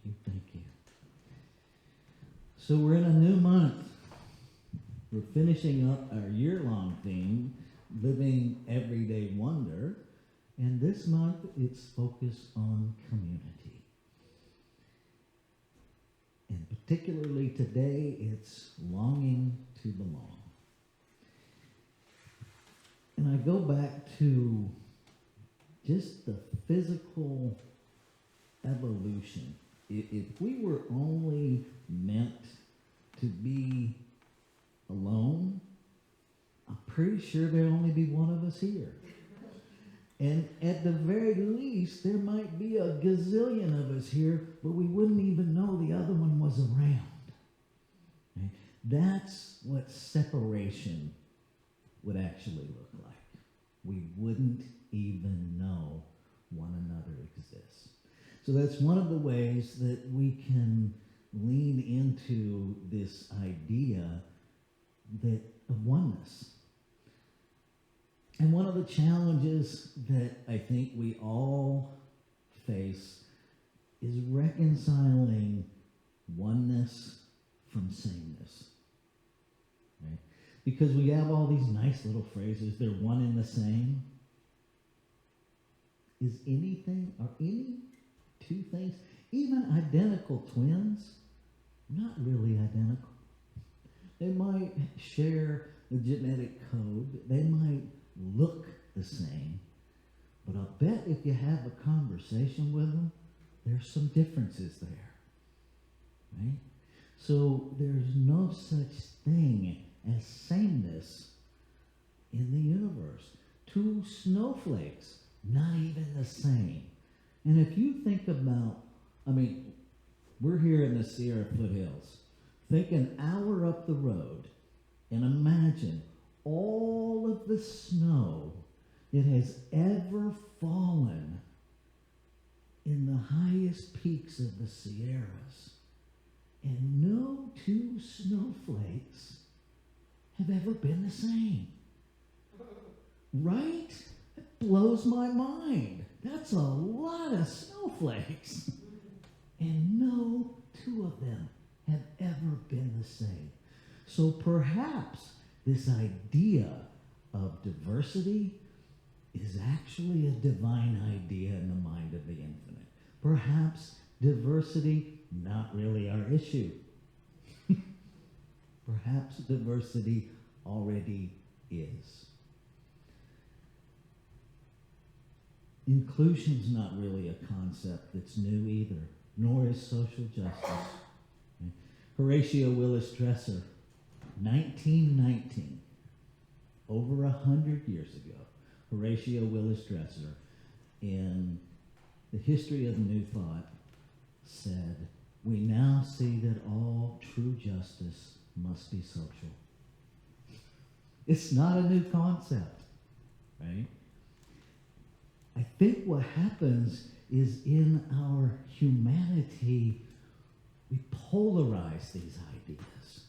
you, thank you. So we're in a new month. We're finishing up our year-long theme, Living Everyday Wonder, and this month it's focused on community. And particularly today, it's longing to belong. And I go back to just the physical evolution. If we were only meant to be alone, I'm pretty sure there'd only be one of us here. And at the very least, there might be a gazillion of us here, but we wouldn't even know the other one was around. Okay? That's what separation would actually look like. We wouldn't even know one another exists. So that's one of the ways that we can lean into this idea of oneness. And one of the challenges that I think we all face is reconciling oneness from sameness. Right? Because we have all these nice little phrases, they're one and the same. Is anything, or any two things, even identical twins, not really identical. They might share the genetic code. They might look the same. But I'll bet if you have a conversation with them, there's some differences there. Right? So there's no such thing as sameness in the universe. Two snowflakes, not even the same. And if you think about, we're here in the Sierra foothills. Think an hour up the road and imagine all of the snow that has ever fallen in the highest peaks of the Sierras. And no two snowflakes have ever been the same. Right? It blows my mind. That's a lot of snowflakes. And no two of them have ever been the same. So perhaps this idea of diversity is actually a divine idea in the mind of the infinite. Perhaps diversity, not really our issue. Perhaps diversity already is. Inclusion's not really a concept that's new either, nor is social justice. Horatio Willis Dresser, 1919, over 100 years ago, Horatio Willis Dresser, in The History of New Thought, said, "We now see that all true justice must be social." It's not a new concept, right? I think what happens is in our humanity, we polarize these ideas.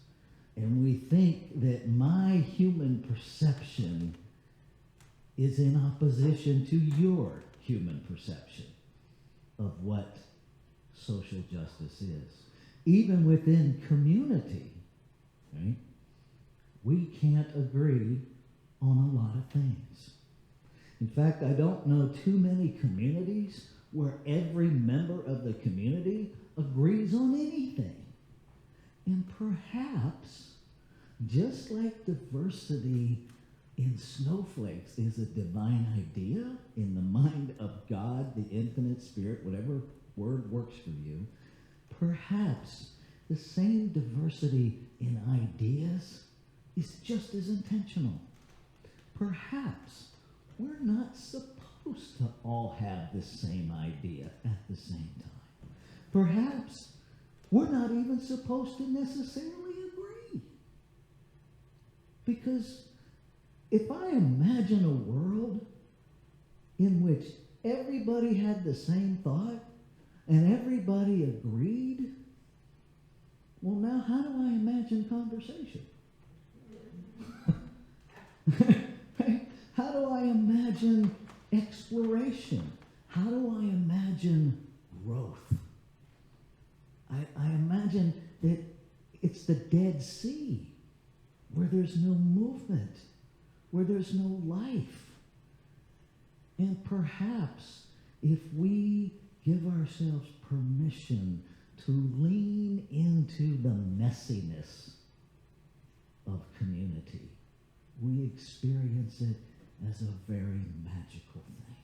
And we think that my human perception is in opposition to your human perception of what social justice is. Even within community, right? We can't agree on a lot of things. In fact, I don't know too many communities where every member of the community agrees on anything. And perhaps, just like diversity in snowflakes is a divine idea in the mind of God, the infinite spirit, whatever word works for you, perhaps the same diversity in ideas is just as intentional. Perhaps we're not supposed to all have the same idea at the same time. Perhaps we're not even supposed to necessarily agree. Because if I imagine a world in which everybody had the same thought and everybody agreed, well, now how do I imagine conversation? How do I imagine exploration? How do I imagine growth? the Dead Sea, where there's no movement, where there's no life. And perhaps if we give ourselves permission to lean into the messiness of community, we experience it as a very magical thing.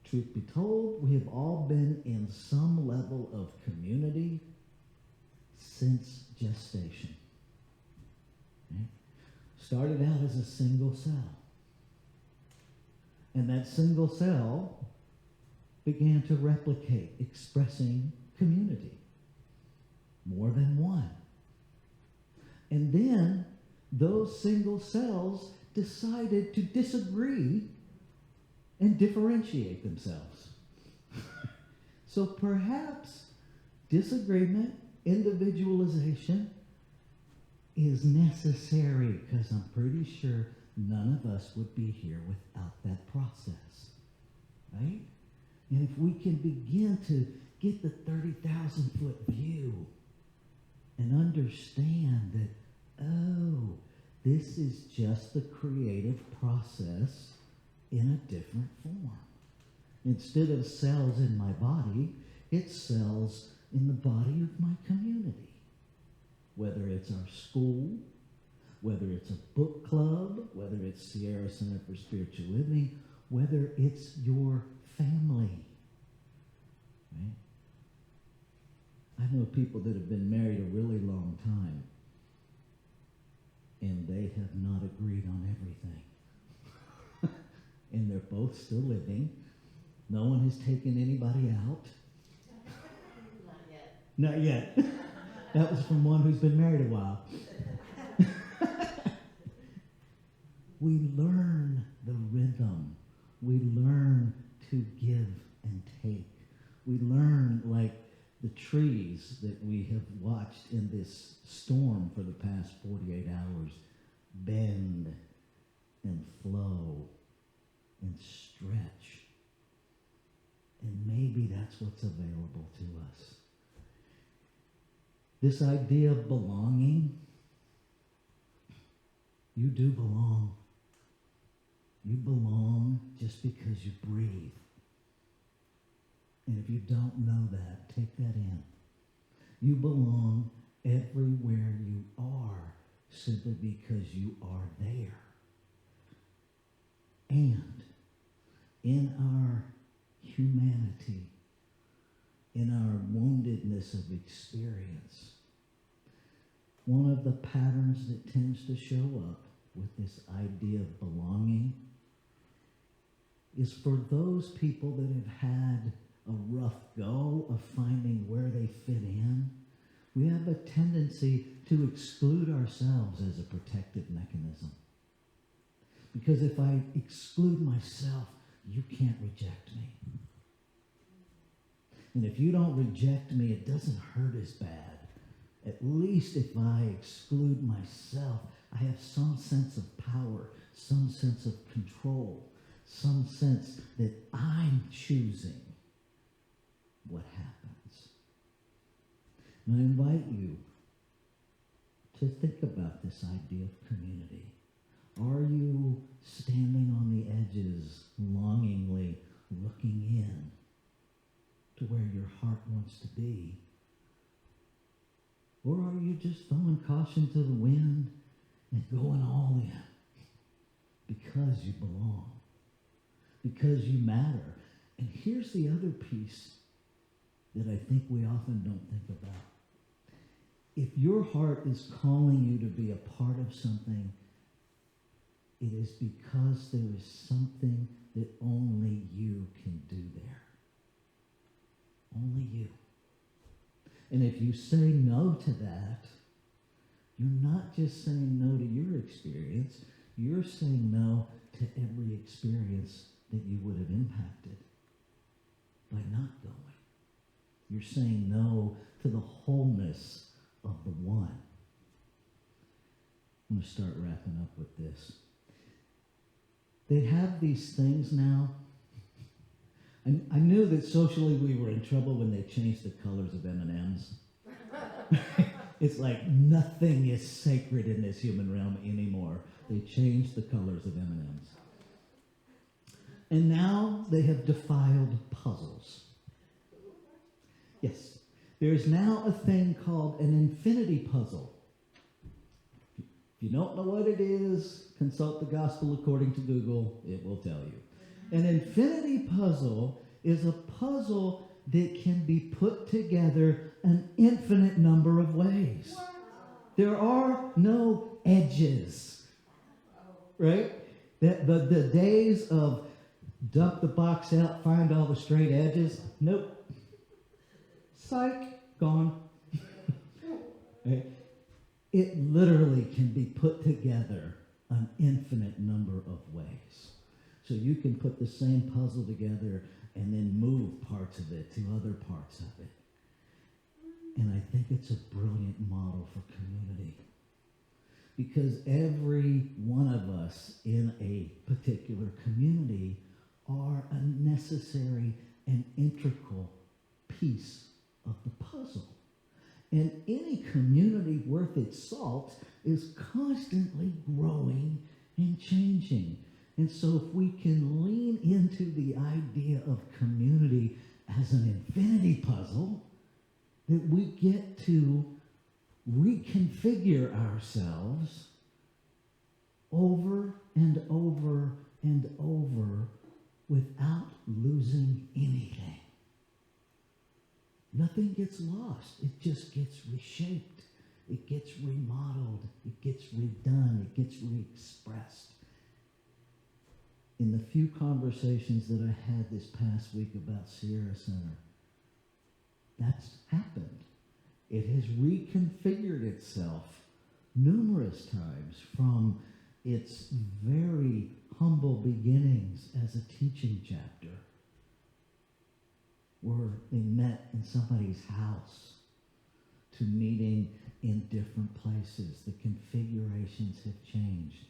Truth be told, we have all been in some level of community since gestation. Okay? Started out as a single cell. And that single cell began to replicate, expressing community. More than one. And then those single cells decided to disagree and differentiate themselves. So perhaps disagreement, individualization is necessary, because I'm pretty sure none of us would be here without that process, right? And if we can begin to get the 30,000-foot view and understand that, oh, this is just the creative process in a different form. Instead of cells in my body, it's cells in the body of my community. Whether it's our school, whether it's a book club, whether it's Sierra Center for Spiritual Living, whether it's your family. Right? I know people that have been married a really long time, and they have not agreed on everything. And they're both still living. No one has taken anybody out. Not yet. Not yet. That was from one who's been married a while. We learn the rhythm. We learn to give and take. We learn, like the trees that we have watched in this storm for the past 48 hours, bend and flow and stretch. And maybe that's what's available to us. This idea of belonging, you do belong. You belong just because you breathe. And if you don't know that, take that in. You belong everywhere you are simply because you are there. And in our humanity, in our woundedness of experience, one of the patterns that tends to show up with this idea of belonging is for those people that have had a rough go of finding where they fit in, we have a tendency to exclude ourselves as a protective mechanism. Because if I exclude myself, you can't reject me. And if you don't reject me, it doesn't hurt as bad. At least if I exclude myself, I have some sense of power, some sense of control, some sense that I'm choosing what happens. And I invite you to think about this idea of community. Are you standing on the edges, longingly looking in to where your heart wants to be? Or are you just throwing caution to the wind and going all in because you belong, because you matter? And here's the other piece that I think we often don't think about. If your heart is calling you to be a part of something, it is because there is something that only you can do there. Only you. And if you say no to that, you're not just saying no to your experience, you're saying no to every experience that you would have impacted by not going. You're saying no to the wholeness of the one. I'm going to start wrapping up with this. They have these things now. I knew that socially we were in trouble when they changed the colors of M&Ms. It's like nothing is sacred in this human realm anymore. They changed the colors of M&Ms. And now they have defiled puzzles. Yes, there's now a thing called an infinity puzzle. If you don't know what it is, consult the Gospel according to Google. It will tell you. An infinity puzzle is a puzzle that can be put together an infinite number of ways. There are no edges, right? The days of dump the box out, find all the straight edges, nope. Psych, gone. Right? It literally can be put together an infinite number of ways. So you can put the same puzzle together and then move parts of it to other parts of it. And I think it's a brilliant model for community. Because every one of us in a particular community are a necessary and integral piece of the puzzle. And any community worth its salt is constantly growing and changing. And so if we can lean into the idea of community as an infinity puzzle, that we get to reconfigure ourselves over and over and over without losing anything. Nothing gets lost. It just gets reshaped. It gets remodeled. It gets redone. It gets re-expressed. In the few conversations that I had this past week about Sierra Center, that's happened. It has reconfigured itself numerous times from its very humble beginnings as a teaching chapter, where they met in somebody's house, to meeting in different places. The configurations have changed.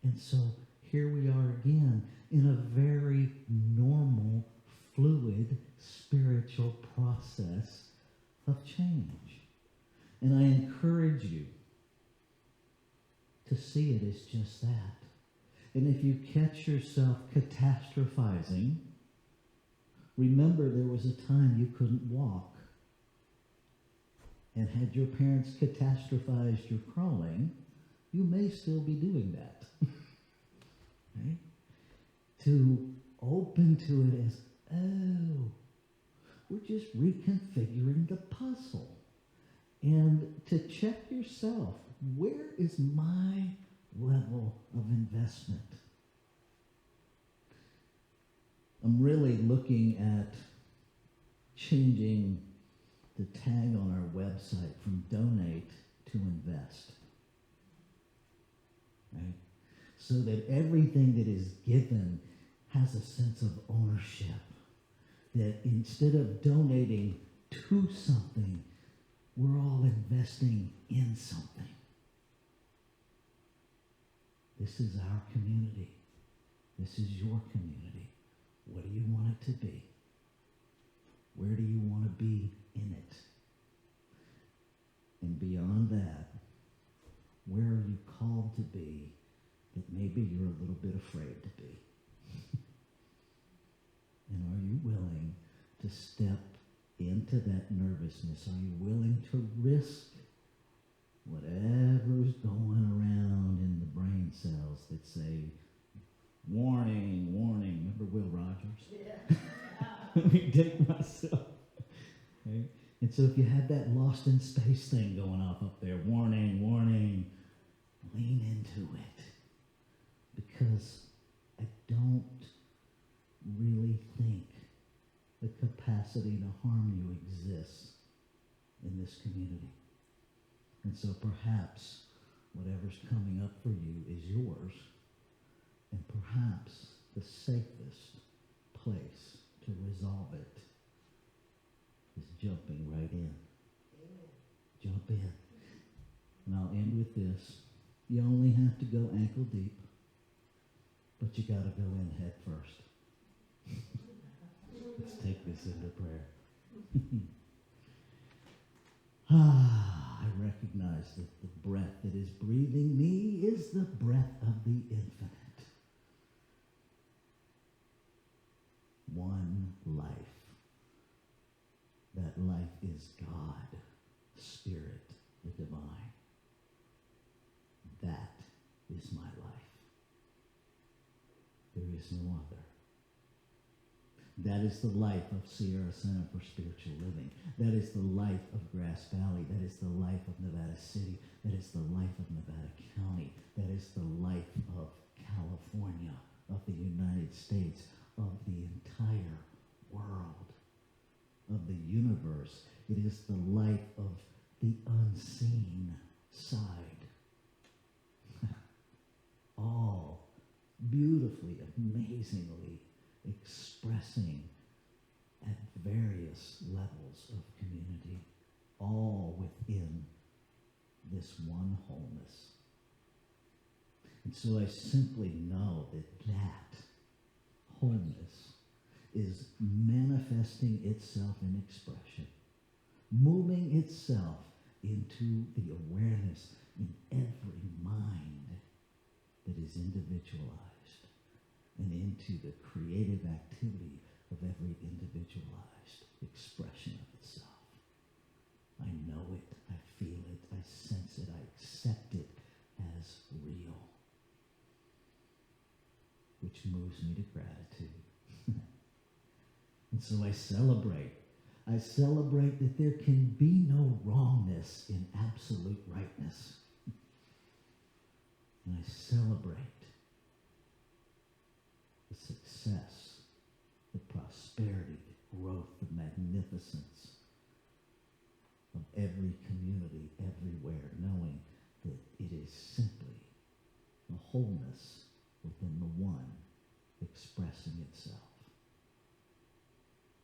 And so here we are again in a very normal, fluid, spiritual process of change. And I encourage you to see it as just that. And if you catch yourself catastrophizing, remember there was a time you couldn't walk. And had your parents catastrophized your crawling, you may still be doing that. Right? To open to it as, oh, we're just reconfiguring the puzzle. And to check yourself, where is my level of investment? I'm really looking at changing the tag on our website from donate to invest. Right? So that everything that is given has a sense of ownership. That instead of donating to something, we're all investing in something. This is our community. This is your community. What do you want it to be? Where do you want to be in it? And beyond that, where are you called to be that maybe you're a little bit afraid to be? And are you willing to step into that nervousness? Are you willing to risk whatever's going around in the brain cells that say, warning, warning? Remember Will Rogers? Yeah. Let me take myself. Okay? And so if you had that lost in space thing going off up there, warning, warning, lean into it. Because I don't really think the capacity to harm you exists in this community. And so perhaps whatever's coming up for you is yours, and perhaps the safest place to resolve it is jumping right in. Amen. Jump in. And I'll end with this. You only have to go ankle deep, but you got to go in head first. Let's take this into prayer. I recognize that the breath that is breathing me is the breath of the infinite. One life. That life is God, Spirit, the divine. That is my life. There is no other. That is the life of Sierra Center for Spiritual Living. That is the life of Grass Valley. That is the life of Nevada City. That is the life of Nevada County. That is the life of California, of the United States, of the entire world, of the universe. It is the life of the unseen side. All beautifully, amazingly expressing at various levels of community, all within this one wholeness. And so I simply know that that wholeness is manifesting itself in expression, moving itself into the awareness in every mind that is individualized, and into the creative activity of every individualized expression of itself. I know it, I feel it, I sense it, I accept it as real, which moves me to gratitude. And so I celebrate. I celebrate that there can be no wrongness in absolute rightness. And I celebrate the success, the prosperity, the growth, the magnificence of every community, everywhere, knowing that it is simply the wholeness within the one expressing itself.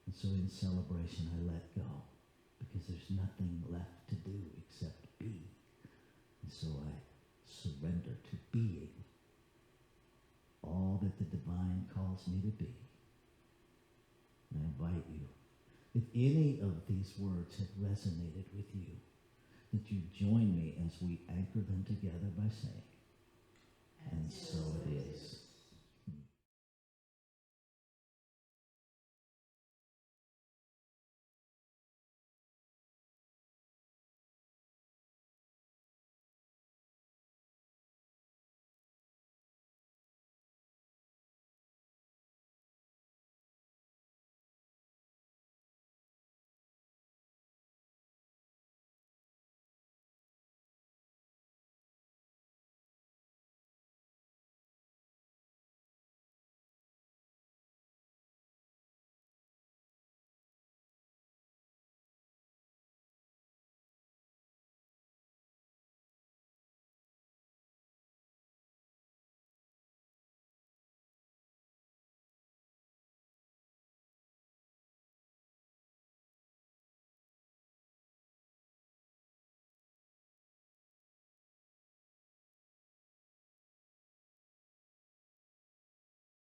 And so in celebration, I let go, because there's nothing left to do except be. And so I surrender to being all that the divine calls me to be. And I invite you, if any of these words have resonated with you, that you join me as we anchor them together by saying, and so it is.